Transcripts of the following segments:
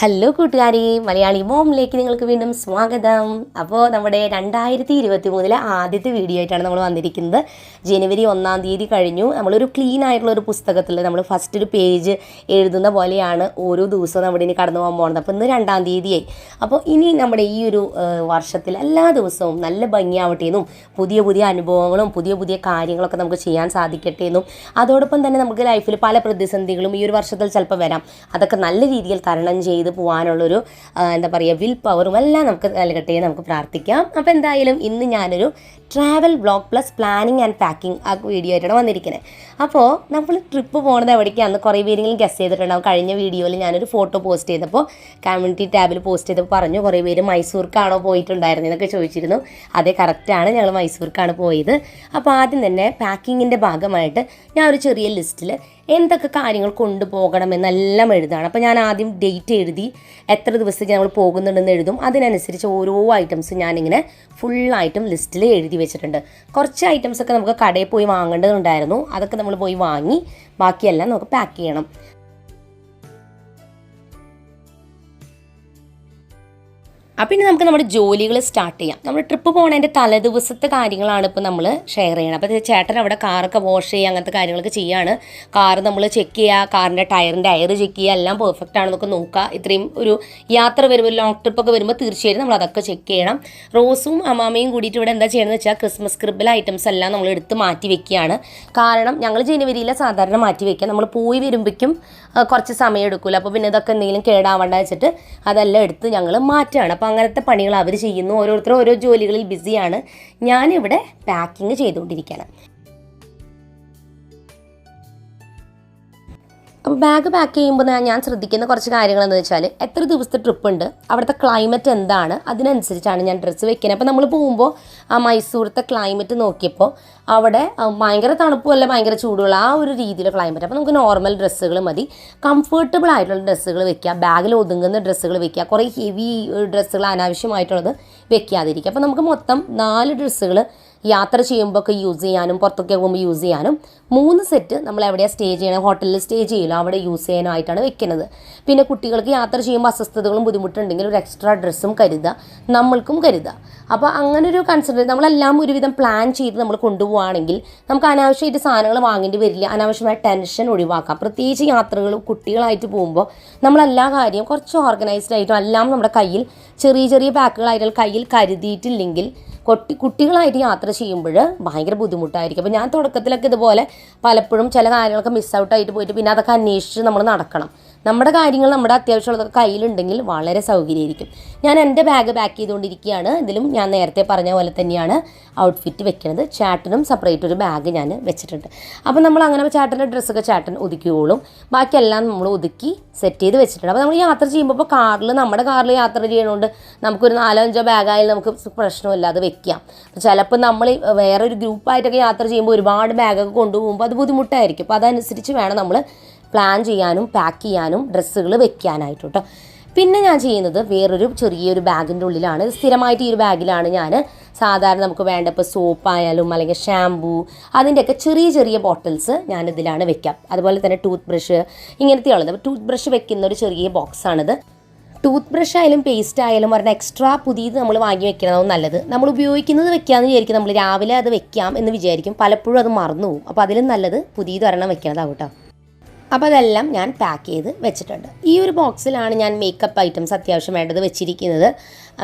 Hello കൂട്ടുകാരി, മലയാളി മോമിലേക്ക് നിങ്ങൾക്ക് വീണ്ടും സ്വാഗതം. അപ്പോൾ നമ്മുടെ 2023 ആദ്യത്തെ വീഡിയോ ആയിട്ടാണ് നമ്മൾ വന്നിരിക്കുന്നത്. ജനുവരി 1 തീയതി കഴിഞ്ഞു. നമ്മളൊരു ക്ലീൻ ആയിട്ടുള്ള ഒരു പുസ്തകത്തിൽ നമ്മൾ ഫസ്റ്റ് ഒരു പേജ് എഴുതുന്ന പോലെയാണ് ഓരോ ദിവസവും നമ്മുടെ ഇനി കടന്നു പോകാൻ പോകുന്നത്. അപ്പോൾ ഇന്ന് 2 തീയതിയായി. അപ്പോൾ ഇനി നമ്മുടെ ഈ ഒരു വർഷത്തിൽ എല്ലാ ദിവസവും നല്ല ഭംഗിയാവട്ടെ എന്നും പുതിയ പുതിയ അനുഭവങ്ങളും പുതിയ പുതിയ കാര്യങ്ങളൊക്കെ നമുക്ക് ചെയ്യാൻ സാധിക്കട്ടെ എന്നും അതോടൊപ്പം തന്നെ നമുക്ക് ലൈഫിൽ പല പ്രതിസന്ധികളും ഈ ഒരു വർഷത്തിൽ ചിലപ്പോൾ വരാം. അതൊക്കെ നല്ല രീതിയിൽ തരണം ചെയ്ത് പോകാനുള്ളൊരു എന്താ പറയുക വിൽ പവറും എല്ലാം നമുക്ക് നൽകട്ടെ നമുക്ക് പ്രാർത്ഥിക്കാം. അപ്പോൾ എന്തായാലും ഇന്ന് ഞാനൊരു travel vlog plus planning and packing ആ വീഡിയോ ആയിട്ടാണ് വന്നിരിക്കുന്നത്. അപ്പോൾ നമ്മൾ ട്രിപ്പ് പോകുന്നത് എവിടേക്കാണെന്ന് കുറേ പേരെങ്കിലും ഗസ് ചെയ്തിട്ടുണ്ടാവും. കഴിഞ്ഞ വീഡിയോയിൽ ഞാനൊരു ഫോട്ടോ പോസ്റ്റ് ചെയ്തപ്പോൾ കമ്മ്യൂണിറ്റി ടാബിൽ പോസ്റ്റ് ചെയ്തപ്പോൾ പറഞ്ഞു കുറേ പേര് മൈസൂർക്കാണോ പോയിട്ടുണ്ടായിരുന്നത് എന്നൊക്കെ ചോദിച്ചിരുന്നു. അതേ, കറക്റ്റാണ്, ഞങ്ങൾ മൈസൂർക്കാണ് പോയത്. അപ്പോൾ ആദ്യം തന്നെ പാക്കിങ്ങിൻ്റെ ഭാഗമായിട്ട് ഞാൻ ഒരു ചെറിയ ലിസ്റ്റിൽ എന്തൊക്കെ കാര്യങ്ങൾ കൊണ്ടുപോകണമെന്നെല്ലാം എഴുതാണ്. അപ്പോൾ ഞാൻ ആദ്യം ഡേറ്റ് എഴുതി എത്ര ദിവസത്തേക്ക് നമ്മൾ പോകുന്നുണ്ടെന്ന് എഴുതും. അതിനനുസരിച്ച് ഓരോ ഐറ്റംസ് ഞാനിങ്ങനെ ഫുള്ളായിട്ടും ലിസ്റ്റിൽ എഴുതി വെച്ചിട്ടുണ്ട്. കുറച്ച് ഐറ്റംസൊക്കെ നമുക്ക് കടയിൽ പോയി വാങ്ങേണ്ടതുണ്ടായിരുന്നു. അതൊക്കെ നമ്മൾ പോയി വാങ്ങി ബാക്കിയെല്ലാം നമുക്ക് പാക്ക് ചെയ്യണം. അപ്പം ഇനി നമുക്ക് നമ്മുടെ ജോലികൾ സ്റ്റാർട്ട് ചെയ്യാം. നമ്മൾ ട്രിപ്പ് പോകുന്നതിൻ്റെ തലേദിവസത്തെ കാര്യങ്ങളാണ് ഇപ്പോൾ നമ്മൾ ഷെയർ ചെയ്യണം. അപ്പോൾ ചേട്ടൻ അവിടെ കാറൊക്കെ വാഷ് ചെയ്യുക, അങ്ങനത്തെ കാര്യങ്ങളൊക്കെ ചെയ്യുകയാണ്. കാറ് നമ്മൾ ചെക്ക് ചെയ്യുക, കാറിൻ്റെ ടയറിൻ്റെ എയർ ചെക്ക് ചെയ്യുക, എല്ലാം പെർഫെക്റ്റ് ആണെന്നൊക്കെ നോക്കുക. ഇത്രയും ഒരു യാത്ര വരുമ്പോൾ ലോങ് ട്രിപ്പൊക്കെ വരുമ്പോൾ തീർച്ചയായും നമ്മൾ അതൊക്കെ ചെക്ക് ചെയ്യണം. റോസും അമ്മാമയും കൂടിയിട്ട് ഇവിടെ എന്താ ചെയ്യണമെന്ന് വെച്ചാൽ ക്രിസ്മസ് ക്രിബിലെ ഐറ്റംസ് എല്ലാം നമ്മൾ എടുത്ത് മാറ്റി വെക്കുകയാണ്. കാരണം ഞങ്ങൾ ജനുവരിയിലെ സാധാരണ മാറ്റി വെക്കുക, നമ്മൾ പോയി വരുമ്പോഴേക്കും കുറച്ച് സമയം എടുക്കില്ല. അപ്പോൾ പിന്നെ ഇതൊക്കെ എന്തെങ്കിലും കേടാവേണ്ട വെച്ചിട്ട് അതെല്ലാം എടുത്ത് ഞങ്ങൾ മാറ്റുകയാണ്. അപ്പോൾ അങ്ങനത്തെ പണികൾ അവർ ചെയ്യുന്നു. ഓരോരുത്തരും ഓരോ ജോലികളിൽ ബിസിയാണ്. ഞാനിവിടെ പാക്കിങ് ചെയ്തുകൊണ്ടിരിക്കുകയാണ്. അപ്പോൾ ബാഗ് പാക്ക് ചെയ്യുമ്പോൾ ഞാൻ ശ്രദ്ധിക്കുന്ന കുറച്ച് കാര്യങ്ങളെന്ന് വെച്ചാൽ എത്ര ദിവസത്തെ ട്രിപ്പ് ഉണ്ട്, അവിടുത്തെ ക്ലൈമറ്റ് എന്താണ്, അതിനനുസരിച്ചാണ് ഞാൻ ഡ്രസ്സ് വെക്കുന്നത്. അപ്പോൾ നമ്മൾ പോകുമ്പോൾ ആ മൈസൂരത്തെ ക്ലൈമറ്റ് നോക്കിയപ്പോൾ അവിടെ ഭയങ്കര തണുപ്പുമല്ല ഭയങ്കര ചൂടുള്ള ആ ഒരു രീതിയിലുള്ള ക്ലൈമറ്റ്. അപ്പോൾ നമുക്ക് നോർമൽ ഡ്രസ്സുകൾ മതി, കംഫർട്ടബിൾ ആയിട്ടുള്ള ഡ്രസ്സുകൾ വെക്കുക, ബാഗിൽ ഒതുങ്ങുന്ന ഡ്രസ്സുകൾ വെക്കുക, കുറേ ഹെവി ഡ്രസ്സുകൾ അനാവശ്യമായിട്ടുള്ളത് വെക്കാതിരിക്കുക. അപ്പോൾ നമുക്ക് മൊത്തം 4 ഡ്രസ്സുകൾ യാത്ര ചെയ്യുമ്പോൾ ഒക്കെ യൂസ് ചെയ്യാനും പുറത്തൊക്കെ പോകുമ്പോൾ യൂസ് ചെയ്യാനും, 3 സെറ്റ് നമ്മൾ എവിടെയാണ് സ്റ്റേ ചെയ്യണം, ഹോട്ടലിൽ സ്റ്റേ ചെയ്യില്ല അവിടെ യൂസ് ചെയ്യാനായിട്ടാണ് വെക്കുന്നത്. പിന്നെ കുട്ടികൾക്ക് യാത്ര ചെയ്യുമ്പോൾ അസ്വസ്ഥതകളും ബുദ്ധിമുട്ടുണ്ടെങ്കിൽ ഒരു എക്സ്ട്രാ ഡ്രസ്സും കരുതുക, നമ്മൾക്കും കരുതുക. അപ്പോൾ അങ്ങനെ ഒരു കൺസിഡർ നമ്മളെല്ലാം ഒരുവിധം പ്ലാൻ ചെയ്ത് നമ്മൾ കൊണ്ടുപോവുകയാണെങ്കിൽ നമുക്ക് അനാവശ്യമായിട്ട് സാധനങ്ങൾ വാങ്ങേണ്ടി വരില്ല, അനാവശ്യമായ ടെൻഷൻ ഒഴിവാക്കാം. പ്രത്യേകിച്ച് യാത്രകൾ കുട്ടികളായിട്ട് പോകുമ്പോൾ നമ്മളെല്ലാ കാര്യവും കുറച്ച് ഓർഗനൈസ്ഡ് ആയിട്ടും എല്ലാം നമ്മുടെ കയ്യിൽ ചെറിയ ചെറിയ പാക്കുകളായിട്ട് കയ്യിൽ കരുതിയിട്ടില്ലെങ്കിൽ കുട്ടികളായിട്ട് യാത്ര ചെയ്യുമ്പോൾ ഭയങ്കര ബുദ്ധിമുട്ടായിരിക്കും. അപ്പോൾ ഞാൻ തുടക്കത്തിലൊക്കെ ഇതുപോലെ പലപ്പോഴും ചില കാര്യങ്ങളൊക്കെ മിസ് ഔട്ടായിട്ട് പോയിട്ട് പിന്നെ അതൊക്കെ അന്വേഷിച്ച് നമ്മൾ നടക്കണം. നമ്മുടെ കാര്യങ്ങൾ നമ്മുടെ അത്യാവശ്യമുള്ളതൊക്കെ കയ്യിലുണ്ടെങ്കിൽ വളരെ സൗകര്യമായിരിക്കും. ഞാൻ എൻ്റെ ബാഗ് പാക്ക് ചെയ്തുകൊണ്ടിരിക്കുകയാണ്. ഇതിലും ഞാൻ നേരത്തെ പറഞ്ഞ പോലെ തന്നെയാണ് ഔട്ട്ഫിറ്റ് വെക്കുന്നത്. ചേട്ടനും സെപ്പറേറ്റ് ഒരു ബാഗ് ഞാൻ വെച്ചിട്ടുണ്ട്. അപ്പോൾ നമ്മൾ അങ്ങനെ ചേട്ടൻ്റെ ഡ്രസ്സൊക്കെ ചേട്ടൻ ഒതുക്കിയോളും, ബാക്കിയെല്ലാം നമ്മൾ ഒതുക്കി സെറ്റ് ചെയ്ത് വെച്ചിട്ടുണ്ട്. അപ്പോൾ നമ്മൾ യാത്ര ചെയ്യുമ്പോൾ ഇപ്പോൾ നമ്മുടെ കാറിൽ യാത്ര ചെയ്യണോണ്ട് നമുക്കൊരു 4-5 ബാഗായാലും നമുക്ക് പ്രശ്നമില്ലാതെ വെക്കാം. ചിലപ്പോൾ നമ്മൾ വേറൊരു ഗ്രൂപ്പായിട്ടൊക്കെ യാത്ര ചെയ്യുമ്പോൾ ഒരുപാട് ബാഗൊക്കെ കൊണ്ടുപോകുമ്പോൾ അത് ബുദ്ധിമുട്ടായിരിക്കും. അപ്പോൾ അതനുസരിച്ച് വേണം നമ്മൾ പ്ലാൻ ചെയ്യാനും പാക്ക് ചെയ്യാനും ഡ്രസ്സുകൾ വെക്കാനായിട്ട് കേട്ടോ. പിന്നെ ഞാൻ ചെയ്യുന്നത് വേറൊരു ചെറിയൊരു ബാഗിൻ്റെ ഉള്ളിലാണ്. സ്ഥിരമായിട്ട് ഈ ഒരു ബാഗിലാണ് ഞാൻ സാധാരണ നമുക്ക് വേണ്ട ഇപ്പോൾ സോപ്പായാലും അല്ലെങ്കിൽ ഷാമ്പൂ അതിൻ്റെയൊക്കെ ചെറിയ ചെറിയ ബോട്ടിൽസ് ഞാനിതിലാണ് വെക്കാം. അതുപോലെ തന്നെ ടൂത്ത് ബ്രഷ് ഇങ്ങനത്തെയുള്ളത്. അപ്പോൾ ടൂത്ത് ബ്രഷ് വെക്കുന്ന ഒരു ചെറിയ ബോക്സാണിത്. ടൂത്ത് ബ്രഷ് ആയാലും പേസ്റ്റ് ആയാലും ഒരെണ്ണം എക്സ്ട്രാ പുതിയത് നമ്മൾ വാങ്ങി വെക്കണതാവും നല്ലത്. നമ്മൾ ഉപയോഗിക്കുന്നത് വെക്കാമെന്ന് വിചാരിക്കും, നമ്മൾ രാവിലെ അത് വെക്കാം എന്ന് വിചാരിക്കും, പലപ്പോഴും അത് മറന്നു പോകും. അപ്പോൾ അതിലും നല്ലത് പുതിയത് ഒരെണ്ണം വെക്കണതാവും കേട്ടോ. അപ്പോൾ അതെല്ലാം ഞാൻ പാക്ക് ചെയ്ത് വെച്ചിട്ടുണ്ട്. ഈ ഒരു ബോക്സിലാണ് ഞാൻ മേക്കപ്പ് ഐറ്റംസ് അത്യാവശ്യം വേണ്ടത് വെച്ചിരിക്കുന്നത്.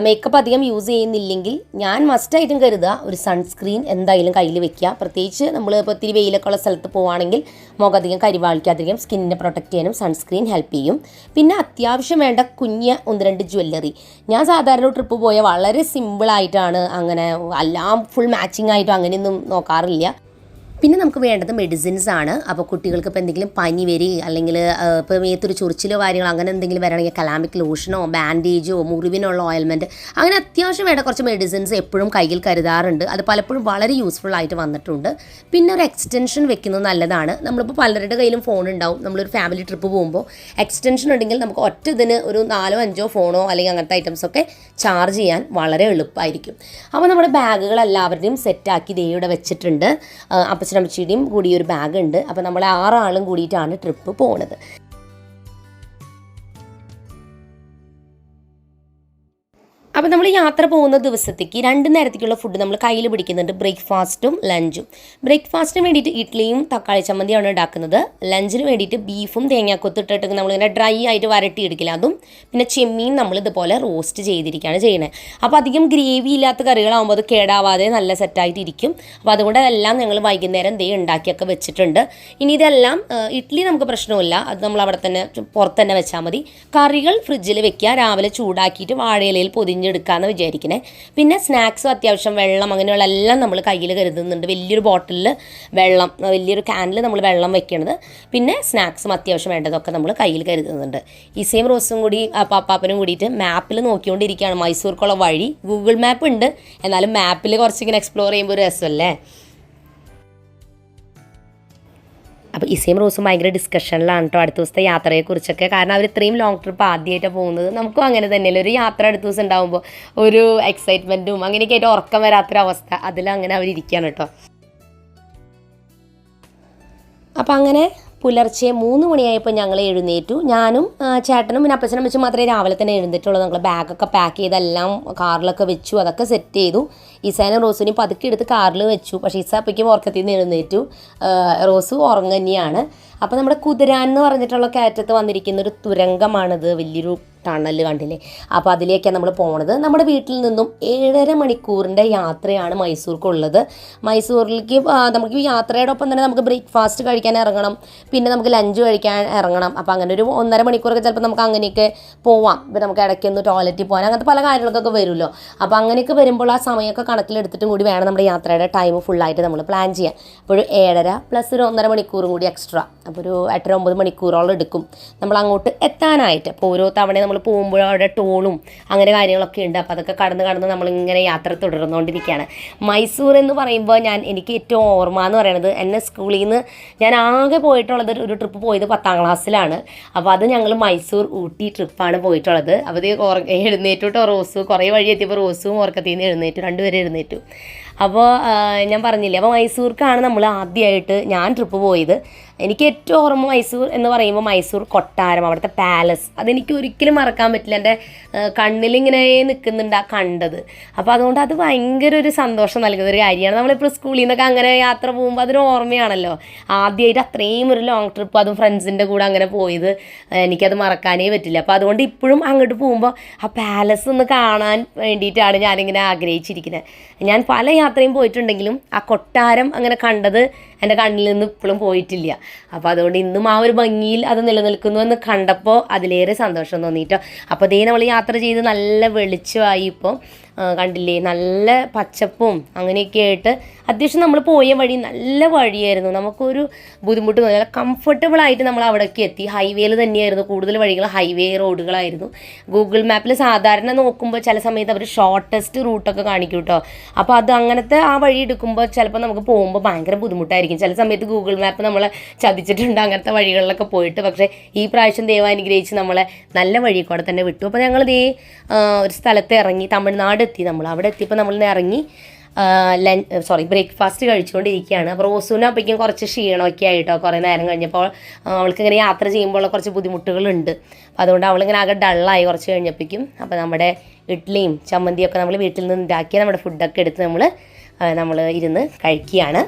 മേക്കപ്പ് അധികം യൂസ് ചെയ്യുന്നില്ലെങ്കിൽ ഞാൻ മസ്റ്റായിട്ടും കരുതുക ഒരു സൺസ്ക്രീൻ എന്തായാലും കയ്യിൽ വെക്കുക. പ്രത്യേകിച്ച് നമ്മൾ ഇപ്പോൾ ഒത്തിരി വെയിലൊക്കെ ഉള്ള സ്ഥലത്ത് പോവുകയാണെങ്കിൽ മുഖം അധികം കരിവാളിക്കാതിരിക്കും, സ്കിന്നിനെ പ്രൊട്ടക്റ്റ് ചെയ്യാനും സൺസ്ക്രീൻ ഹെൽപ്പ് ചെയ്യും. പിന്നെ അത്യാവശ്യം വേണ്ട കുഞ്ഞ് 1-2 ജ്വല്ലറി. ഞാൻ സാധാരണ ട്രിപ്പ് പോയാൽ വളരെ സിമ്പിളായിട്ടാണ്, അങ്ങനെ എല്ലാം ഫുൾ മാച്ചിങ് ആയിട്ടും അങ്ങനെയൊന്നും നോക്കാറില്ല. പിന്നെ നമുക്ക് വേണ്ടത് മെഡിസിൻസ് ആണ്. അപ്പോൾ കുട്ടികൾക്ക് ഇപ്പോൾ എന്തെങ്കിലും പനി വരിക അല്ലെങ്കിൽ ഇപ്പോൾ മേത്തൊരു ചൊറിച്ചിലോ കാര്യങ്ങളോ അങ്ങനെ എന്തെങ്കിലും വരണമെങ്കിൽ കലാമിക് ലോഷനോ ബാൻഡേജോ മുറിവിനുള്ള ഓയിൽമെൻറ്റ് അങ്ങനെ അത്യാവശ്യം വേണ്ട കുറച്ച് മെഡിസിൻസ് എപ്പോഴും കയ്യിൽ കരുതാറുണ്ട്. അത് പലപ്പോഴും വളരെ യൂസ്ഫുൾ ആയിട്ട് വന്നിട്ടുണ്ട്. പിന്നെ ഒരു എക്സ്റ്റൻഷൻ വെക്കുന്നത് നല്ലതാണ്. നമ്മളിപ്പോൾ പലരുടെ കയ്യിലും ഫോൺ ഉണ്ടാവും. നമ്മളൊരു ഫാമിലി ട്രിപ്പ് പോകുമ്പോൾ എക്സ്റ്റൻഷൻ ഉണ്ടെങ്കിൽ നമുക്ക് ഒറ്റ ഇതിന് ഒരു 4-5 ഫോണോ അല്ലെങ്കിൽ അങ്ങനത്തെ ഐറ്റംസൊക്കെ ചാർജ് ചെയ്യാൻ വളരെ എളുപ്പമായിരിക്കും. അപ്പോൾ നമ്മുടെ ബാഗുകൾ എല്ലാവരുടെയും സെറ്റാക്കി ഇവിടെ വെച്ചിട്ടുണ്ട്. അപ്പച്ചനമ്മച്ചിയുടെയും കൂടി ഒരു ബാഗ് ഉണ്ട്. അപ്പോൾ നമ്മൾ 6 ആളും കൂടിയിട്ടാണ് ട്രിപ്പ് പോകുന്നത്. അപ്പോൾ നമ്മൾ യാത്ര പോകുന്ന ദിവസത്തേക്ക് 2 നേരത്തേക്കുള്ള ഫുഡ് നമ്മൾ കയ്യിൽ പിടിക്കുന്നുണ്ട്, ബ്രേക്ക്ഫാസ്റ്റും ലഞ്ചും. ബ്രേക്ക്ഫാസ്റ്റിന് വേണ്ടിയിട്ട് ഇഡ്ഡലിയും തക്കാളി ചമ്മന്തിയാണ് ഉണ്ടാക്കുന്നത്. ലഞ്ചിന് വേണ്ടിയിട്ട് ബീഫും തേങ്ങാക്കൊത്തിട്ടിട്ട് നമ്മളിങ്ങനെ ഡ്രൈ ആയിട്ട് വരട്ടിയെടുക്കില്ല, അതും പിന്നെ ചെമ്മീൻ നമ്മൾ ഇതുപോലെ റോസ്റ്റ് ചെയ്തിരിക്കുകയാണ് ചെയ്യുന്നത്. അപ്പോൾ അധികം ഗ്രേവി ഇല്ലാത്ത കറികളാകുമ്പോൾ അത് കേടാവാതെ നല്ല സെറ്റായിട്ട് ഇരിക്കും. അപ്പോൾ അതുകൊണ്ട് അതെല്ലാം ഞങ്ങൾ വൈകുന്നേരം ഉണ്ടാക്കിയൊക്കെ വെച്ചിട്ടുണ്ട്. ഇനി ഇതെല്ലാം ഇഡ്ഡലി നമുക്ക് പ്രശ്നമില്ല, അത് നമ്മൾ അവിടെ തന്നെ പുറത്ത് തന്നെ വെച്ചാൽ മതി. കറികൾ ഫ്രിഡ്ജിൽ വെക്കുക, രാവിലെ ചൂടാക്കിയിട്ട് വാഴയിലയിൽ പൊതിഞ്ഞെടുക്കാമെന്ന് വിചാരിക്കണേ. പിന്നെ സ്നാക്സും അത്യാവശ്യം വെള്ളം അങ്ങനെയുള്ള എല്ലാം നമ്മൾ കയ്യിൽ കരുതുന്നുണ്ട്. വലിയൊരു ബോട്ടിലിൽ വെള്ളം, വലിയൊരു ക്യാനിൽ നമ്മൾ വെള്ളം വെക്കണത്, പിന്നെ സ്നാക്സും അത്യാവശ്യം വേണ്ടതൊക്കെ നമ്മൾ കയ്യിൽ കരുതുന്നുണ്ട്. ഈസയും റോസും കൂടി പാപ്പാപ്പനും കൂടിയിട്ട് മാപ്പിൽ നോക്കിക്കൊണ്ടിരിക്കുകയാണ് മൈസൂർക്കുള്ള വഴി. ഗൂഗിൾ മാപ്പ് ഉണ്ട്, എന്നാലും മാപ്പിൽ കുറച്ചിങ്ങനെ എക്സ്പ്ലോർ ചെയ്യുമ്പോൾ ഒരു രസമല്ലേ. അപ്പോൾ ഇസയും റോസും ഭയങ്കര ഡിസ്കഷനിലാണ് കേട്ടോ അടുത്ത ദിവസത്തെ യാത്രയെക്കുറിച്ചൊക്കെ. കാരണം അവർ ഇത്രയും ലോങ് ട്രിപ്പ് ആദ്യമായിട്ടാണ് പോകുന്നത്. നമുക്കും അങ്ങനെ തന്നെയല്ലേ, ഒരു യാത്ര അടുത്ത ദിവസം ഉണ്ടാകുമ്പോൾ ഒരു എക്സൈറ്റ്മെൻറ്റും അങ്ങനെയൊക്കെ ആയിട്ട് ഉറക്കം വരാത്തൊരവസ്ഥ, അതിലങ്ങനെ അവരിയ്ക്കുകയാണ് കേട്ടോ. അപ്പോൾ അങ്ങനെ പുലർച്ചെ 3 മണിയായപ്പോൾ ഞങ്ങൾ എഴുന്നേറ്റു. ഞാനും ചേട്ടനും പിന്നെ അപ്പച്ചനും വെച്ച് മാത്രമേ രാവിലെ തന്നെ എഴുന്നേറ്റുള്ളൂ. ഞങ്ങൾ ബാഗൊക്കെ പാക്ക് ചെയ്തെല്ലാം കാറിലൊക്കെ വെച്ചു, അതൊക്കെ സെറ്റ് ചെയ്തു. ഈസാനും റോസിനെയും പതുക്കെ എടുത്ത് കാറിൽ വെച്ചു. പക്ഷേ ഈസ അപ്പയ്ക്കും ഉറക്കത്തിൽ നിന്ന് എഴുന്നേറ്റു, റോസ് ഉറങ്ങന്നെയാണ്. അപ്പോൾ നമ്മുടെ കുതിരാൻ എന്ന് പറഞ്ഞിട്ടുള്ള കയറ്റത്ത് വന്നിരിക്കുന്ന ഒരു തുരങ്കമാണിത്, വലിയൊരു ടണൽ കണ്ടില്ലേ. അപ്പോൾ അതിലേക്കാണ് നമ്മൾ പോണത്. നമ്മുടെ വീട്ടിൽ നിന്നും 7.5 മണിക്കൂറിൻ്റെ യാത്രയാണ് മൈസൂർക്കുള്ളത്. മൈസൂരിലേക്ക് നമുക്ക് യാത്രയുടെ ഒപ്പം തന്നെ നമുക്ക് ബ്രേക്ക്ഫാസ്റ്റ് കഴിക്കാൻ ഇറങ്ങണം, പിന്നെ നമുക്ക് ലഞ്ച് കഴിക്കാൻ ഇറങ്ങണം. അപ്പോൾ അങ്ങനെ ഒരു 1.5 മണിക്കൂറൊക്കെ ചിലപ്പോൾ നമുക്ക് അങ്ങനെയൊക്കെ പോവാം. ഇപ്പോൾ നമുക്ക് ഇടയ്ക്കൊന്ന് ടോയ്ലറ്റിൽ പോകാൻ അങ്ങനത്തെ പല കാര്യങ്ങളൊക്കെ വരുമല്ലോ. അപ്പോൾ അങ്ങനെയൊക്കെ വരുമ്പോൾ ആ സമയമൊക്കെ കണക്കിലെടുത്തിട്ടും കൂടി വേണം നമ്മുടെ യാത്രയുടെ ടൈം ഫുള്ളായിട്ട് നമ്മൾ പ്ലാൻ ചെയ്യാൻ. അപ്പോൾ ഒരു 7.5 പ്ലസ് ഒരു 1.5 മണിക്കൂറും കൂടി എക്സ്ട്രാ, അപ്പോൾ ഒരു 8-9 മണിക്കൂറോളം എടുക്കും നമ്മൾ അങ്ങോട്ട് എത്താനായിട്ട്. അപ്പോൾ ഓരോ തവണ നമ്മൾ പോകുമ്പോൾ അവിടെ ടോളും അങ്ങനെ കാര്യങ്ങളൊക്കെ ഉണ്ട്. അപ്പോൾ അതൊക്കെ കടന്ന് നമ്മളിങ്ങനെ യാത്ര തുടർന്നുകൊണ്ടിരിക്കുകയാണ്. മൈസൂർ എന്ന് പറയുമ്പോൾ എനിക്ക് ഏറ്റവും ഓർമ്മ എന്ന് പറയുന്നത്, എന്നെ സ്കൂളിൽ നിന്ന് ഞാൻ ആകെ പോയിട്ടുള്ളത് ഒരു ട്രിപ്പ് പോയത് 10ാം ക്ലാസ്സിലാണ്. അപ്പോൾ അത് ഞങ്ങൾ മൈസൂർ ഊട്ടി ട്രിപ്പാണ് പോയിട്ടുള്ളത്. അപ്പോൾ ഇത് എഴുന്നേറ്റു റോസ് കുറേ വഴി എത്തിയപ്പോൾ റോസും ഉറക്കത്തിൽ നിന്ന് എഴുന്നേറ്റു, 2 പേരും എഴുന്നേറ്റു. അപ്പോൾ ഞാൻ പറഞ്ഞില്ലേ, അപ്പോൾ മൈസൂർക്കാണ് നമ്മൾ ആദ്യമായിട്ട് ഞാൻ ട്രിപ്പ് പോയത്. എനിക്ക് ഏറ്റവും ഓർമ്മ മൈസൂർ എന്ന് പറയുമ്പോൾ മൈസൂർ കൊട്ടാരം, അവിടുത്തെ പാലസ്, അതെനിക്ക് ഒരിക്കലും മറക്കാൻ പറ്റില്ല. എൻ്റെ കണ്ണിലിങ്ങനെ നിൽക്കുന്നുണ്ട് ആ കണ്ടത്. അപ്പോൾ അതുകൊണ്ട് അത് ഭയങ്കര ഒരു സന്തോഷം നൽകുന്ന ഒരു കാര്യമാണ്. നമ്മളിപ്പോൾ സ്കൂളിൽ നിന്നൊക്കെ അങ്ങനെ യാത്ര പോകുമ്പോൾ അതൊരു ഓർമ്മയാണല്ലോ. ആദ്യമായിട്ട് അത്രയും ഒരു ലോങ് ട്രിപ്പ്, അതും ഫ്രണ്ട്സിൻ്റെ കൂടെ അങ്ങനെ പോയത്, എനിക്കത് മറക്കാനേ പറ്റില്ല. അപ്പോൾ അതുകൊണ്ട് ഇപ്പോഴും അങ്ങോട്ട് പോകുമ്പോൾ ആ പാലസ് ഒന്ന് കാണാൻ വേണ്ടിയിട്ടാണ് ഞാനിങ്ങനെ ആഗ്രഹിച്ചിരിക്കുന്നത്. ഞാൻ പല യാത്രയും പോയിട്ടുണ്ടെങ്കിലും ആ കൊട്ടാരം അങ്ങനെ കണ്ടത് എൻ്റെ കണ്ണിൽ നിന്ന് ഇപ്പോഴും പോയിട്ടില്ല. അപ്പോൾ അതുകൊണ്ട് ഇന്നും ആ ഒരു ഭംഗിയിൽ അത് നിലനിൽക്കുന്നു എന്ന് കണ്ടപ്പോൾ അതിലേറെ സന്തോഷം തോന്നിയിട്ടോ. അപ്പോൾ അതേ നമ്മൾ യാത്ര ചെയ്ത് നല്ല വെളിച്ചമായി. ഇപ്പോൾ കണ്ടില്ലേ, നല്ല പച്ചപ്പും അങ്ങനെയൊക്കെ ആയിട്ട് അത്യാവശ്യം നമ്മൾ പോയ വഴി നല്ല വഴിയായിരുന്നു, നമുക്കൊരു ബുദ്ധിമുട്ട് തോന്നി. നല്ല കംഫർട്ടബിളായിട്ട് നമ്മൾ അവിടേക്ക് എത്തി. ഹൈവേയിൽ തന്നെയായിരുന്നു, കൂടുതൽ വഴികൾ ഹൈവേ റോഡുകളായിരുന്നു. ഗൂഗിൾ മാപ്പിൽ സാധാരണ നോക്കുമ്പോൾ ചില സമയത്ത് അവർ ഷോർട്ടസ്റ്റ് റൂട്ടൊക്കെ കാണിക്കും കേട്ടോ. അപ്പോൾ അത് അങ്ങനത്തെ ആ വഴി എടുക്കുമ്പോൾ ചിലപ്പോൾ നമുക്ക് പോകുമ്പോൾ ഭയങ്കര ബുദ്ധിമുട്ടായിരിക്കും. ചില സമയത്ത് ഗൂഗിൾ മാപ്പ് നമ്മളെ ചതിച്ചിട്ടുണ്ട് അങ്ങനത്തെ വഴികളിലൊക്കെ പോയിട്ട്. പക്ഷേ ഈ പ്രാവശ്യം ദൈവം അനുഗ്രഹിച്ച് നമ്മളെ നല്ല വഴി കൂടെ തന്നെ വിട്ടു. അപ്പോൾ ഞങ്ങൾ ഒരു സ്ഥലത്ത് ഇറങ്ങി, തമിഴ്നാട് എത്തി. നമ്മൾ അവിടെ എത്തിയപ്പോൾ നമ്മൾ ഇറങ്ങി ബ്രേക്ക്ഫാസ്റ്റ് കഴിച്ചുകൊണ്ടിരിക്കുകയാണ്. അപ്പോൾ റോസൂനും അപ്പോഴേക്കും കുറച്ച് ക്ഷീണമൊക്കെ ആയിട്ടോ. കുറേ നേരം കഴിഞ്ഞപ്പോൾ അവൾക്ക് ഇങ്ങനെ യാത്ര ചെയ്യുമ്പോൾ കുറച്ച് ബുദ്ധിമുട്ടുകളുണ്ട്. അപ്പോൾ അതുകൊണ്ട് അവളിങ്ങനെ ആകെ ഡള്ളായി കുറച്ച് കഴിഞ്ഞപ്പോഴേക്കും. അപ്പോൾ നമ്മുടെ ഇഡ്ഡലിയും ചമ്മന്തിയൊക്കെ നമ്മൾ വീട്ടിൽ നിന്ന് ഉണ്ടാക്കിയ നമ്മുടെ ഫുഡൊക്കെ എടുത്ത് നമ്മൾ ഇരുന്ന് കഴിക്കുകയാണ്.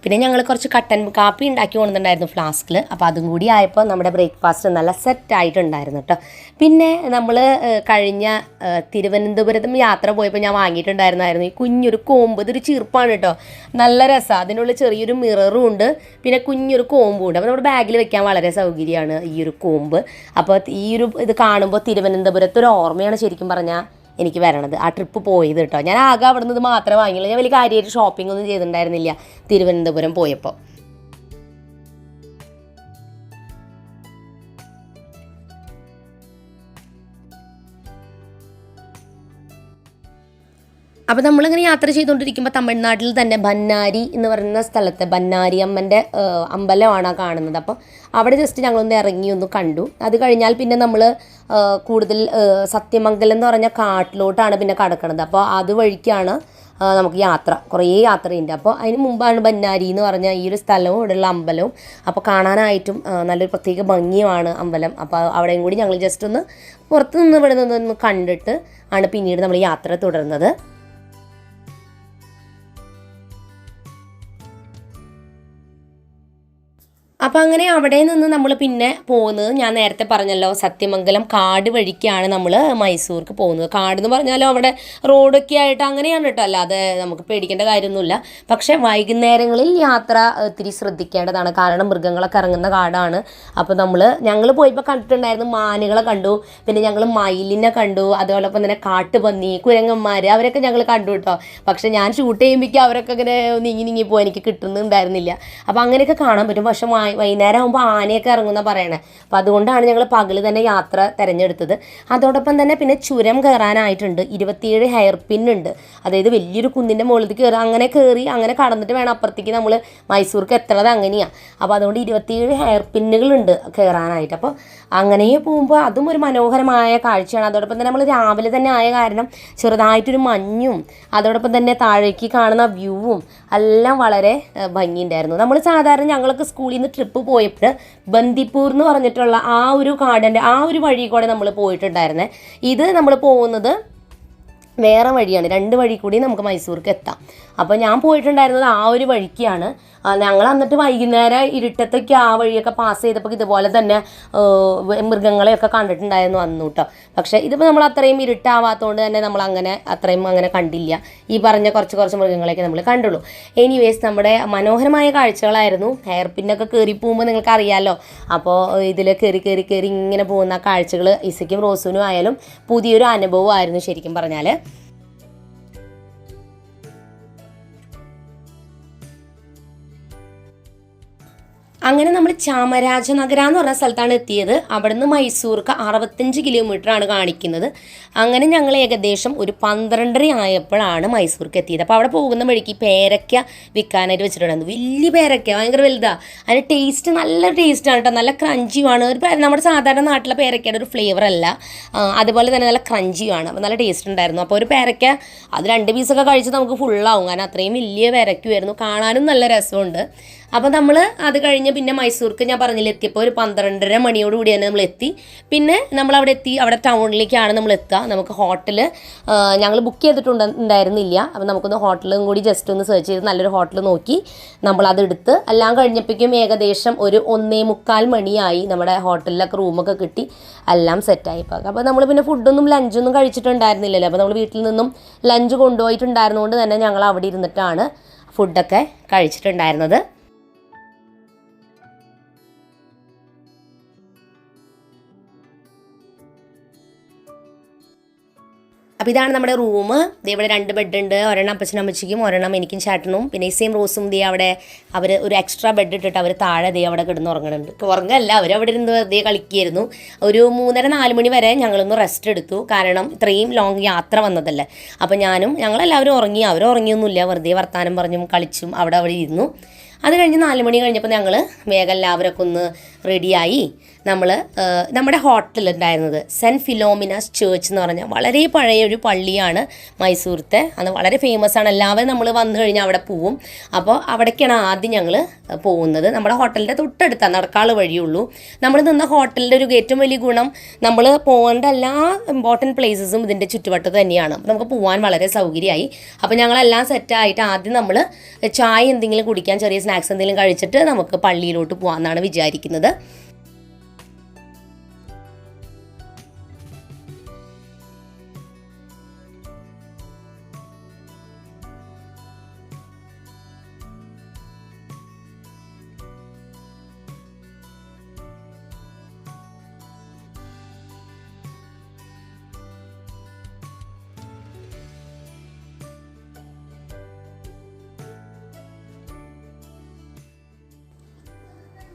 പിന്നെ ഞങ്ങൾ കുറച്ച് കട്ടൻ കാപ്പി ഉണ്ടാക്കി കൊണ്ടുണ്ടായിരുന്നു ഫ്ലാസ്കിൽ. അപ്പോൾ അതും കൂടി ആയപ്പോൾ നമ്മുടെ ബ്രേക്ക്ഫാസ്റ്റ് നല്ല സെറ്റായിട്ടുണ്ടായിരുന്നു കേട്ടോ. പിന്നെ നമ്മൾ കഴിഞ്ഞ തിരുവനന്തപുരത്തും യാത്ര പോയപ്പോൾ ഞാൻ വാങ്ങിയിട്ടുണ്ടായിരുന്നു ഈ കുഞ്ഞൊരു കോമ്പ്. ഇതൊരു ചീർപ്പാണ് കേട്ടോ, നല്ല രസമാണ്. അതിനുള്ള ചെറിയൊരു മിററും ഉണ്ട്, പിന്നെ കുഞ്ഞൊരു കോമ്പും ഉണ്ട്. അപ്പോൾ നമ്മുടെ ബാഗിൽ വെക്കാൻ വളരെ സൗകര്യമാണ് ഈ ഒരു കോമ്പ്. അപ്പോൾ ഇത് കാണുമ്പോൾ തിരുവനന്തപുരത്ത് ഒരു ഓർമ്മയാണ് ശരിക്കും പറഞ്ഞാൽ എനിക്ക് വരണത്, ആ ട്രിപ്പ് പോയത് കേട്ടോ. ഞാൻ ആകെ അവിടെ നിന്ന് മാത്രമേ വാങ്ങിയുള്ളൂ. ഞാൻ വലിയ കാര്യമായിട്ട് ഷോപ്പിംഗ് ഒന്നും ചെയ്തിട്ടുണ്ടായിരുന്നില്ല തിരുവനന്തപുരം പോയപ്പോൾ. അപ്പോൾ നമ്മളിങ്ങനെ യാത്ര ചെയ്തുകൊണ്ടിരിക്കുമ്പോൾ തമിഴ്നാട്ടിൽ തന്നെ ബന്നാരി എന്ന് പറയുന്ന സ്ഥലത്ത് ബന്നാരി അമ്മൻ്റെ അമ്പലമാണ് കാണുന്നത്. അപ്പോൾ അവിടെ ജസ്റ്റ് ഞങ്ങളൊന്ന് ഇറങ്ങി ഒന്ന് കണ്ടു. അത് കഴിഞ്ഞാൽ പിന്നെ നമ്മൾ കൂടുതൽ സത്യമംഗലം എന്ന് പറഞ്ഞ കാട്ടിലോട്ടാണ് പിന്നെ കടക്കണത്. അപ്പോൾ അതുവഴിക്കാണ് നമുക്ക് യാത്ര കുറേ യാത്രയുണ്ട്. അപ്പോൾ അതിന് മുമ്പാണ് ബന്നാരി എന്ന് പറഞ്ഞ ഈ ഒരു സ്ഥലവും ഇവിടെയുള്ള അമ്പലവും. അപ്പോൾ കാണാനായിട്ടും നല്ലൊരു പ്രത്യേക ഭംഗിയുമാണ് അമ്പലം. അപ്പോൾ അവിടെയും കൂടി ഞങ്ങൾ ജസ്റ്റ് ഒന്ന് പുറത്തു നിന്ന് ഇവിടെ നിന്നൊന്ന് കണ്ടിട്ട് ആണ് പിന്നീട് നമ്മൾ യാത്ര തുടർന്നത്. അപ്പം അങ്ങനെ അവിടെ നിന്ന് നമ്മൾ പിന്നെ പോകുന്നത് ഞാൻ നേരത്തെ പറഞ്ഞല്ലോ, സത്യമംഗലം കാട് വഴിക്കാണ് നമ്മൾ മൈസൂർക്ക് പോകുന്നത്. കാട് എന്ന് പറഞ്ഞാലും അവിടെ റോഡൊക്കെ ആയിട്ട് അങ്ങനെയാണ് കേട്ടോ, അല്ലാതെ നമുക്ക് പേടിക്കേണ്ട കാര്യമൊന്നുമില്ല. പക്ഷേ വൈകുന്നേരങ്ങളിൽ യാത്ര ഇത്തിരി ശ്രദ്ധിക്കേണ്ടതാണ്, കാരണം മൃഗങ്ങളൊക്കെ ഇറങ്ങുന്ന കാടാണ്. അപ്പോൾ ഞങ്ങൾ പോയപ്പോൾ കണ്ടിട്ടുണ്ടായിരുന്നു, മാനുകളെ കണ്ടു, പിന്നെ ഞങ്ങൾ മയിലിനെ കണ്ടു, അതോടൊപ്പം തന്നെ കാട്ടുപന്നി, കുരങ്ങന്മാർ, അവരൊക്കെ ഞങ്ങൾ കണ്ടു കേട്ടോ. പക്ഷേ ഞാൻ ഷൂട്ട് ചെയ്യുമ്പോഴേക്കും അവരൊക്കെ ഇങ്ങനെ നീങ്ങി പോകാൻ എനിക്ക് കിട്ടുന്നുണ്ടായിരുന്നില്ല. അപ്പോൾ അങ്ങനെയൊക്കെ കാണാൻ പറ്റും. പക്ഷേ വൈകുന്നേരം ആകുമ്പോൾ ആനയൊക്കെ ഇറങ്ങുന്ന പറയണേ. അപ്പോൾ അതുകൊണ്ടാണ് ഞങ്ങൾ പകൽ തന്നെ യാത്ര തിരഞ്ഞെടുത്തത്. അതോടൊപ്പം തന്നെ പിന്നെ ചുരം കയറാനായിട്ടുണ്ട്, 27 ഹെയർ പിൻ ഉണ്ട്. അതായത് വലിയൊരു കുന്നിൻ്റെ മുകളിൽ കയറി അങ്ങനെ കടന്നിട്ട് വേണം അപ്പുറത്തേക്ക് നമ്മൾ മൈസൂർക്ക് എത്തുന്നത്. അങ്ങനെയാണ്. അപ്പോൾ അതുകൊണ്ട് 27 ഹെയർ പിന്നുകളുണ്ട് കയറാനായിട്ട്. അപ്പോൾ അങ്ങനെ പോകുമ്പോൾ അതും ഒരു മനോഹരമായ കാഴ്ചയാണ്. അതോടൊപ്പം തന്നെ നമ്മൾ രാവിലെ തന്നെ ആയ കാരണം ചെറുതായിട്ടൊരു മഞ്ഞും അതോടൊപ്പം തന്നെ താഴേക്ക് കാണുന്ന വ്യൂവും എല്ലാം വളരെ ഭംഗിയുണ്ടായിരുന്നു. നമ്മൾ സാധാരണ ഞങ്ങളൊക്കെ സ്കൂളിൽ നിന്ന് ട്രിപ്പ് പോയപ്പോൾ ബന്ദിപ്പൂർ എന്ന് പറഞ്ഞിട്ടുള്ള ആ ഒരു കാടിൻ്റെ ആ ഒരു വഴി കൂടെ നമ്മൾ പോയിട്ടുണ്ടായിരുന്നേ. ഇത് നമ്മൾ പോകുന്നത് വേറെ വഴിയാണ്, 2 വഴി കൂടി നമുക്ക് മൈസൂർക്ക് എത്താം. അപ്പോൾ ഞാൻ പോയിട്ടുണ്ടായിരുന്നത് ആ ഒരു വഴിക്കാണ്. ഞങ്ങൾ എന്നിട്ട് വൈകുന്നേരം ഇരുട്ടത്തൊക്കെ ആ വഴിയൊക്കെ പാസ് ചെയ്തപ്പോൾ ഇതുപോലെ തന്നെ മൃഗങ്ങളെയൊക്കെ കണ്ടിട്ടുണ്ടായിരുന്നു അന്നു കേട്ടോ. പക്ഷേ ഇതിപ്പോൾ നമ്മൾ അത്രയും ഇരുട്ടാവാത്തതുകൊണ്ട് തന്നെ നമ്മൾ അത്രയും അങ്ങനെ കണ്ടില്ല. ഈ പറഞ്ഞ കുറച്ച് മൃഗങ്ങളെയൊക്കെ നമ്മൾ കണ്ടുള്ളൂ. എനിവേസ് നമ്മുടെ മനോഹരമായ കാഴ്ചകളായിരുന്നു. ഹെയർ പിന്നൊക്കെ കയറി പോകുമ്പോൾ നിങ്ങൾക്ക് അറിയാമല്ലോ. അപ്പോൾ ഇതിൽ കയറി ഇങ്ങനെ പോകുന്ന കാഴ്ചകൾ ഇസയ്ക്കും റോസുവിനും ആയാലും പുതിയൊരു അനുഭവമായിരുന്നു ശരിക്കും പറഞ്ഞാൽ. അങ്ങനെ നമ്മൾ ചാമരാജനഗര എന്ന് പറഞ്ഞ സ്ഥലത്താണ് എത്തിയത്. അവിടെ നിന്ന് മൈസൂർക്ക് 65 കിലോമീറ്ററാണ് കാണിക്കുന്നത്. അങ്ങനെ ഞങ്ങൾ ഏകദേശം ഒരു 12:30 ആയപ്പോഴാണ് മൈസൂർക്ക് എത്തിയത്. അപ്പോൾ അവിടെ പോകുന്ന വഴിക്ക് പേരയ്ക്ക വിൽക്കാനായിട്ട് വെച്ചിട്ടുണ്ടായിരുന്നു. വലിയ പേരയ്ക്ക, ഭയങ്കര വലുതാണ്. അതിൻ്റെ ടേസ്റ്റ് നല്ല ടേസ്റ്റാണ് കേട്ടോ, നല്ല ക്രഞ്ചിയുമാണ്. നമ്മുടെ സാധാരണ നാട്ടിലെ പേരയ്ക്കയുടെ ഒരു ഫ്ലേവർ അല്ല, അതുപോലെ തന്നെ നല്ല ക്രഞ്ചിയുമാണ്. അപ്പോൾ നല്ല ടേസ്റ്റ് ഉണ്ടായിരുന്നു. അപ്പോൾ ഒരു പേരയ്ക്ക അത് 2 പീസൊക്കെ കഴിച്ച് നമുക്ക് ഫുള്ളാവും, കാരണം അത്രയും വലിയ പേരയ്ക്കുമായിരുന്നു. കാണാനും നല്ല രസമുണ്ട്. അപ്പോൾ നമ്മൾ അത് കഴിഞ്ഞ് പിന്നെ മൈസൂർക്ക് ഞാൻ പറഞ്ഞില്ല എത്തിയപ്പോൾ ഒരു 12:30 മണിയോടുകൂടി തന്നെ നമ്മൾ എത്തി. പിന്നെ നമ്മളവിടെ എത്തി, അവിടെ ടൗണിലേക്കാണ് നമ്മൾ എത്തുക. നമുക്ക് ഹോട്ടൽ ഞങ്ങൾ ബുക്ക് ചെയ്തിട്ടുണ്ടായിരുന്നില്ല. അപ്പോൾ നമുക്കൊന്ന് ഹോട്ടലും കൂടി ജസ്റ്റ് ഒന്ന് സെർച്ച് ചെയ്ത് നല്ലൊരു ഹോട്ടൽ നോക്കി നമ്മളതെടുത്ത് എല്ലാം കഴിഞ്ഞപ്പോഴേക്കും ഏകദേശം ഒരു 1:45 മണിയായി. നമ്മുടെ ഹോട്ടലിലൊക്കെ റൂമൊക്കെ കിട്ടി, എല്ലാം സെറ്റായിപ്പോൾ. അപ്പോൾ നമ്മൾ പിന്നെ ഫുഡൊന്നും ലഞ്ചൊന്നും കഴിച്ചിട്ടുണ്ടായിരുന്നില്ലല്ലോ. അപ്പോൾ നമ്മൾ വീട്ടിൽ നിന്നും ലഞ്ച് കൊണ്ടുപോയിട്ടുണ്ടായിരുന്നതുകൊണ്ട് തന്നെ ഞങ്ങൾ അവിടെ ഇരുന്നിട്ടാണ് ഫുഡൊക്കെ കഴിച്ചിട്ടുണ്ടായിരുന്നത്. അപ്പോൾ ഇതാണ് നമ്മുടെ റൂം. ഇവിടെ 2 ബെഡുണ്ട്, ഒരെണ്ണം അപ്പച്ചനും അമ്മച്ചിക്കും, ഒരെണ്ണം എനിക്കും ചേട്ടനും. പിന്നെ ഇസയും റോസും അവിടെ അവർ ഒരു എക്സ്ട്രാ ബെഡ് ഇട്ടിട്ട് അവർ താഴെ അവിടെ കിടന്ന് ഉറങ്ങുന്നുണ്ട്. ഉറങ്ങല്ല, അവരവിടെ ഇരുന്ന് വെറുതെ കളിക്കുകയായിരുന്നു. ഒരു 3:30-4 മണി വരെ ഞങ്ങളൊന്ന് റെസ്റ്റ് എടുത്തു, കാരണം ഇത്രയും ലോങ് യാത്ര വന്നതല്ലേ. അപ്പോൾ ഞങ്ങളെല്ലാവരും ഉറങ്ങി, അവർ ഉറങ്ങിയൊന്നുമില്ല, വെറുതെ വർത്താനം പറഞ്ഞും കളിച്ചും അവിടെ ഇരുന്നു. അത് കഴിഞ്ഞ് 4 മണി കഴിഞ്ഞപ്പോൾ ഞങ്ങൾ വേഗം എല്ലാവരൊക്കെ ഒന്ന് റെഡിയായി. നമ്മുടെ ഹോട്ടലുണ്ടായിരുന്നത് സെൻറ്റ് ഫിലോമിനാസ് ചേർച്ച് എന്ന് പറഞ്ഞാൽ വളരെ പഴയ ഒരു പള്ളിയാണ് മൈസൂരത്തെ. അത് വളരെ ഫേമസ് ആണ്, എല്ലാവരും നമ്മൾ വന്നു കഴിഞ്ഞാൽ അവിടെ പോവും. അപ്പോൾ അവിടേക്കാണ് ആദ്യം ഞങ്ങൾ പോകുന്നത്. നമ്മുടെ ഹോട്ടലിൻ്റെ തൊട്ടടുത്താണ്, നടക്കാനുള്ള വഴിയുള്ളൂ. നമ്മൾ നിന്ന ഹോട്ടലിൻ്റെ ഒരു ഏറ്റവും വലിയ ഗുണം, നമ്മൾ പോകേണ്ട എല്ലാ ഇമ്പോർട്ടൻറ്റ് പ്ലേസസും ഇതിൻ്റെ ചുറ്റുവട്ടത്ത് തന്നെയാണ്. അപ്പോൾ നമുക്ക് പോകാൻ വളരെ സൗകര്യമായി. അപ്പോൾ ഞങ്ങളെല്ലാം സെറ്റായിട്ട് ആദ്യം നമ്മൾ ചായ എന്തെങ്കിലും കുടിക്കാൻ, ചെറിയ സ്നാക്സ് എന്തെങ്കിലും കഴിച്ചിട്ട് നമുക്ക് പള്ളിയിലോട്ട് പോകാമെന്നാണ് വിചാരിക്കുന്നത്.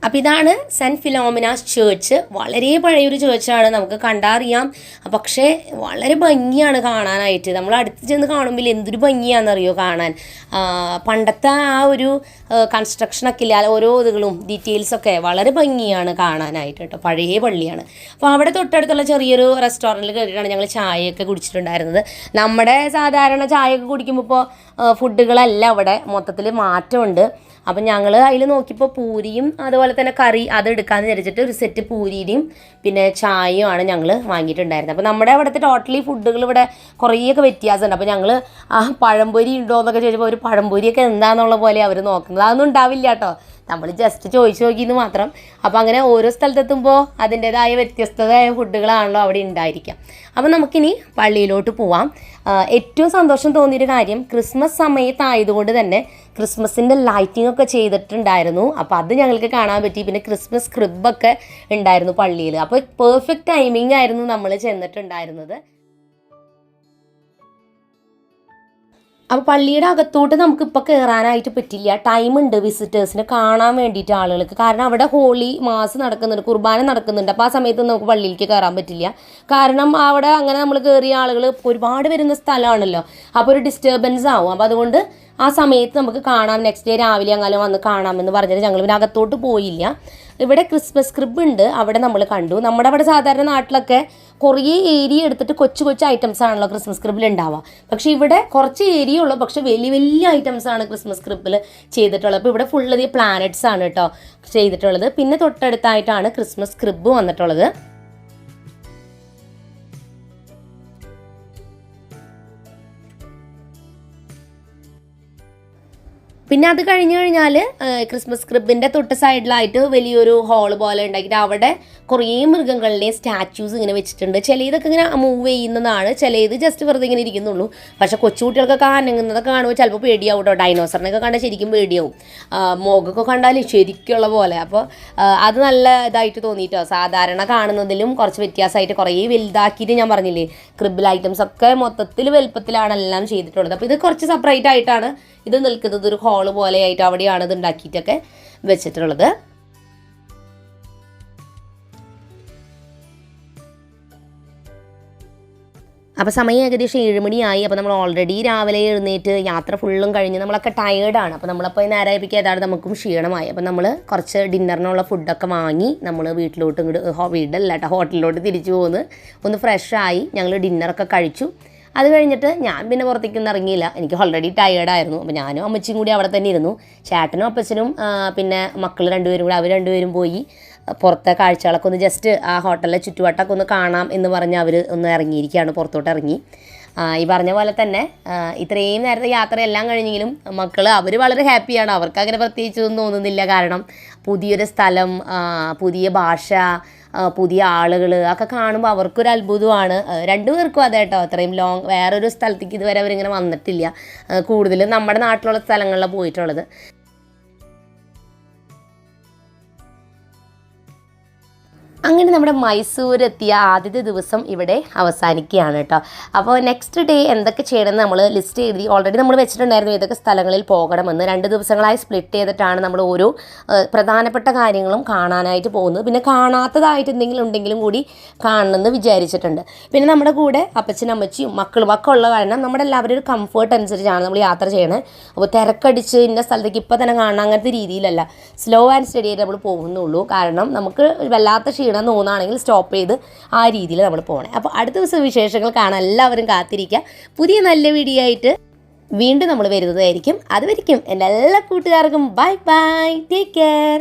അപ്പോൾ ഇതാണ് സെൻറ്റ് ഫിലോമിനാസ് ചേർച്ച്. വളരെ പഴയൊരു ചേർച്ചാണ്, നമുക്ക് കണ്ടറിയാം. പക്ഷേ വളരെ ഭംഗിയാണ് കാണാനായിട്ട്. നമ്മൾ അടുത്ത് ചെന്ന് കാണുമ്പോൾ എന്തൊരു ഭംഗിയാണെന്നറിയോ കാണാൻ. പണ്ടത്തെ ആ ഒരു കൺസ്ട്രക്ഷനൊക്കെ ഇല്ല, ഓരോ ഇതുകളും ഡീറ്റെയിൽസൊക്കെ വളരെ ഭംഗിയാണ് കാണാനായിട്ട് കേട്ടോ. പഴയ പള്ളിയാണ്. അപ്പോൾ അവിടെ തൊട്ടടുത്തുള്ള ചെറിയൊരു റെസ്റ്റോറൻറ്റിൽ കയറിയിട്ടാണ് ഞങ്ങൾ ചായയൊക്കെ കുടിച്ചിട്ടുണ്ടായിരുന്നത്. നമ്മുടെ സാധാരണ ചായയൊക്കെ കുടിക്കുമ്പോൾ ഇപ്പോൾ ഫുഡുകളല്ല അവിടെ മൊത്തത്തിൽ മാറ്റമുണ്ട്. അപ്പം ഞങ്ങൾ അതിൽ നോക്കിയപ്പോൾ പൂരിയും അതുപോലെ തന്നെ കറി അതെടുക്കാമെന്ന് വിചാരിച്ചിട്ട് ഒരു സെറ്റ് പൂരിയുടെയും പിന്നെ ചായയുമാണ് ഞങ്ങൾ വാങ്ങിയിട്ടുണ്ടായിരുന്നത്. അപ്പോൾ നമ്മുടെ അവിടുത്തെ ടോട്ടലി ഫുഡുകൾ ഇവിടെ കുറേയൊക്കെ വ്യത്യാസമുണ്ട്. അപ്പോൾ ഞങ്ങൾ ആ പഴംപൊരി ഉണ്ടോ എന്നൊക്കെ ചോദിച്ചപ്പോൾ ഒരു പഴംപൊരിയൊക്കെ എന്താണെന്നുള്ള പോലെ അവർ നോക്കുന്നത്. അതൊന്നും ഉണ്ടാവില്ല കേട്ടോ, നമ്മൾ ജസ്റ്റ് ചോദിച്ചു നോക്കിയെന്ന് മാത്രം. അപ്പോൾ അങ്ങനെ ഓരോ സ്ഥലത്തെത്തുമ്പോൾ അതിൻ്റേതായ വ്യത്യസ്തമായ ഫുഡുകളാണല്ലോ അവിടെ ഉണ്ടായിരിക്കാം. അപ്പോൾ നമുക്കിനി പള്ളിയിലോട്ട് പോവാം. ഏറ്റവും സന്തോഷം തോന്നിയൊരു കാര്യം ക്രിസ്മസ് സമയത്തായതുകൊണ്ട് തന്നെ ക്രിസ്മസിൻ്റെ ലൈറ്റിംഗ് ഒക്കെ ചെയ്തിട്ടുണ്ടായിരുന്നു. അപ്പോൾ അത് ഞങ്ങൾക്ക് കാണാൻ പറ്റി. പിന്നെ ക്രിസ്മസ് ക്രിബൊക്കെ ഉണ്ടായിരുന്നു പള്ളിയിൽ. അപ്പോൾ പെർഫെക്റ്റ് ടൈമിംഗ് ആയിരുന്നു നമ്മൾ ചെന്നിട്ടുണ്ടായിരുന്നത്. അപ്പോൾ പള്ളിയുടെ അകത്തോട്ട് നമുക്കിപ്പോൾ കയറാനായിട്ട് പറ്റില്ല. ടൈമുണ്ട് വിസിറ്റേഴ്സിനെ കാണാൻ വേണ്ടിയിട്ട് ആളുകൾക്ക്. കാരണം അവിടെ ഹോളി മാസ് നടക്കുന്നുണ്ട്, കുർബാന നടക്കുന്നുണ്ട്. അപ്പോൾ ആ സമയത്ത് നമുക്ക് പള്ളിയിലേക്ക് കയറാൻ പറ്റില്ല. കാരണം അവിടെ അങ്ങനെ നമ്മൾ കയറിയ ആളുകൾ ഒരുപാട് വരുന്ന സ്ഥലമാണല്ലോ, അപ്പോൾ ഒരു ഡിസ്റ്റർബൻസ് ആവും. അപ്പോൾ അതുകൊണ്ട് ആ സമയത്ത് നമുക്ക് കാണാം, നെക്സ്റ്റ് ഡേ രാവിലെ അങ്ങനെ വന്ന് കാണാമെന്ന് പറഞ്ഞിട്ട് ഞങ്ങൾ പിന്നെ അകത്തോട്ട് പോയില്ല. ഇവിടെ ക്രിസ്മസ് ക്രിബ് ഉണ്ട്, അവിടെ നമ്മൾ കണ്ടു. നമ്മുടെ അവിടെ സാധാരണ നാട്ടിലൊക്കെ കുറേ ഏരിയ എടുത്തിട്ട് കൊച്ചു കൊച്ചു ഐറ്റംസ് ആണല്ലോ ക്രിസ്മസ് ക്രിബിൽ ഉണ്ടാവുക. പക്ഷേ ഇവിടെ കുറച്ച് ഏരിയ ഉള്ളൂ, പക്ഷേ വലിയ വലിയ ഐറ്റംസ് ആണ് ക്രിസ്മസ് ക്രിബിൽ ചെയ്തിട്ടുള്ളത്. അപ്പോൾ ഇവിടെ ഫുള്ള് പ്ലാനറ്റ്സ് ആണ് കേട്ടോ ചെയ്തിട്ടുള്ളത്. പിന്നെ തൊട്ടടുത്തായിട്ടാണ് ക്രിസ്മസ് ക്രിബ് വന്നിട്ടുള്ളത്. പിന്നെ അത് കഴിഞ്ഞ് കഴിഞ്ഞാൽ ക്രിസ്മസ് ക്രിബിൻ്റെ തൊട്ട് സൈഡിലായിട്ട് വലിയൊരു ഹാള് പോലെ ഉണ്ടാക്കിയിട്ട് അവിടെ കുറേ മൃഗങ്ങളുടെയും സ്റ്റാച്യൂസ് ഇങ്ങനെ വെച്ചിട്ടുണ്ട്. ചിലതൊക്കെ ഇങ്ങനെ മൂവ് ചെയ്യുന്നതാണ്, ചിലത് ജസ്റ്റ് വെറുതെ ഇങ്ങനെ ഇരിക്കുന്നുള്ളൂ. പക്ഷേ കൊച്ചുകുട്ടികൾക്കൊക്കെ അനങ്ങുന്നതൊക്കെ കാണുമ്പോൾ ചിലപ്പോൾ പേടിയാവും കേട്ടോ. ഡൈനോസറിനൊക്കെ കണ്ടാൽ ശരിക്കും പേടിയാവും, മുഖമൊക്കെ കണ്ടാൽ ശരിക്കുള്ള പോലെ. അപ്പോൾ അത് നല്ല ഇതായിട്ട് തോന്നിയിട്ടോ. സാധാരണ കാണുന്നതിലും കുറച്ച് വ്യത്യാസമായിട്ട് കുറേ വലുതാക്കിയിട്ട് ഞാൻ പറഞ്ഞില്ലേ ക്രിബിൽ ഐറ്റംസ് ഒക്കെ മൊത്തത്തിൽ വലുപ്പത്തിലാണ് എല്ലാം ചെയ്തിട്ടുള്ളത്. അപ്പോൾ ഇത് കുറച്ച് സെപ്പറേറ്റ് ആയിട്ടാണ് ഇത് നിൽക്കുന്നത്, ഒരു ഹോള് പോലെയായിട്ട് അവിടെയാണ് ഇത് ഉണ്ടാക്കിയിട്ടൊക്കെ വെച്ചിട്ടുള്ളത്. അപ്പോൾ സമയം ഏകദേശം 7 മണിയായി. അപ്പോൾ നമ്മൾ ഓൾറെഡി രാവിലെ എഴുന്നേറ്റ് യാത്ര ഫുള്ളും കഴിഞ്ഞ് നമ്മളൊക്കെ ടയേർഡാണ്. അപ്പോൾ നമ്മളപ്പോൾ നേരമായിപ്പിക്കുക ഏതാണ്ട് നമുക്കും ക്ഷീണമായി. അപ്പോൾ നമ്മൾ കുറച്ച് ഡിന്നറിനുള്ള ഫുഡൊക്കെ വാങ്ങി നമ്മൾ വീട്ടിലോട്ട് ഇങ്ങോട്ട് വീടല്ല കേട്ടോ ഹോട്ടലിലോട്ട് തിരിച്ചു പോകുന്നു. ഒന്ന് ഫ്രഷായി ഞങ്ങൾ ഡിന്നറൊക്കെ കഴിച്ചു. അത് കഴിഞ്ഞിട്ട് ഞാൻ പിന്നെ പുറത്തേക്കൊന്നും ഇറങ്ങിയില്ല, എനിക്ക് ഓൾറെഡി ടയേർഡായിരുന്നു. അപ്പോൾ ഞാനും അമ്മച്ചിയും കൂടി അവിടെ തന്നെ ഇരുന്നു. ചേട്ടനും അപ്പച്ചനും പിന്നെ മക്കൾ രണ്ടുപേരും കൂടി അവർ രണ്ടുപേരും പോയി പുറത്തെ കാഴ്ചകളൊക്കെ ഒന്ന് ജസ്റ്റ് ആ ഹോട്ടലിലെ ചുറ്റുവട്ടമൊക്കെ ഒന്ന് കാണാം എന്ന് പറഞ്ഞ് അവർ ഒന്ന് ഇറങ്ങിയിരിക്കുകയാണ്, പുറത്തോട്ട് ഇറങ്ങി. ഈ പറഞ്ഞ പോലെ തന്നെ ഇത്രയും നേരത്തെ യാത്രയെല്ലാം കഴിഞ്ഞെങ്കിലും മക്കൾ അവർ വളരെ ഹാപ്പിയാണ്. അവർക്ക് അങ്ങനെ പ്രത്യേകിച്ചൊന്നും തോന്നുന്നില്ല. കാരണം പുതിയൊരു സ്ഥലം, പുതിയ ഭാഷ, പുതിയ ആളുകൾ ഒക്കെ കാണുമ്പോൾ അവർക്കൊരു അത്ഭുതമാണ്. രണ്ടുപേർക്കും അതെ കേട്ടോ. അത്രയും ലോങ് വേറൊരു സ്ഥലത്തേക്ക് ഇതുവരെ അവരിങ്ങനെ വന്നിട്ടില്ല. കൂടുതലും നമ്മുടെ നാട്ടിലുള്ള സ്ഥലങ്ങളിലാണ് പോയിട്ടുള്ളത്. അങ്ങനെ നമ്മുടെ മൈസൂർ എത്തിയ ആദ്യത്തെ ദിവസം ഇവിടെ അവസാനിക്കുകയാണ് കേട്ടോ. അപ്പോൾ നെക്സ്റ്റ് ഡേ എന്തൊക്കെ ചെയ്യണമെന്ന് നമ്മൾ ലിസ്റ്റ് എഴുതി ഓൾറെഡി നമ്മൾ വെച്ചിട്ടുണ്ടായിരുന്നു, ഏതൊക്കെ സ്ഥലങ്ങളിൽ പോകണമെന്ന്. 2 ദിവസങ്ങളായി സ്പ്ലിറ്റ് ചെയ്തിട്ടാണ് നമ്മൾ ഓരോ പ്രധാനപ്പെട്ട കാര്യങ്ങളും കാണാനായിട്ട് പോകുന്നത്. പിന്നെ കാണാത്തതായിട്ട് എന്തെങ്കിലും ഉണ്ടെങ്കിലും കൂടി കാണണമെന്ന് വിചാരിച്ചിട്ടുണ്ട്. പിന്നെ നമ്മുടെ കൂടെ അപ്പച്ചനും അമ്മച്ചിയും മക്കളും ഒക്കെ ഉള്ള കാരണം നമ്മുടെ എല്ലാവരും ഒരു കംഫേർട്ട് അനുസരിച്ചാണ് നമ്മൾ യാത്ര ചെയ്യണത്. അപ്പോൾ തിരക്കടിച്ച് ഇന്ന സ്ഥലത്തേക്ക് ഇപ്പോൾ തന്നെ കാണാൻ അങ്ങനത്തെ രീതിയിലല്ല, സ്ലോ ആൻഡ് സ്റ്റഡി ആയിട്ട് നമ്മൾ പോകുന്നുള്ളൂ. കാരണം നമുക്ക് വല്ലാത്ത ക്ഷീണം തോന്നുകയാണെങ്കിൽ സ്റ്റോപ്പ് ചെയ്ത് ആ രീതിയിൽ നമ്മൾ പോകണേ. അപ്പോൾ അടുത്ത ദിവസം വിശേഷങ്ങൾ കാണാൻ എല്ലാവരും കാത്തിരിക്കുക. പുതിയ നല്ല വീഡിയോ ആയിട്ട് വീണ്ടും നമ്മൾ വരുന്നതായിരിക്കും. അതുവരെയ്ക്കും എൻ്റെ എല്ലാ കൂട്ടുകാർക്കും ബൈ ബൈ, ടേക്ക് കെയർ.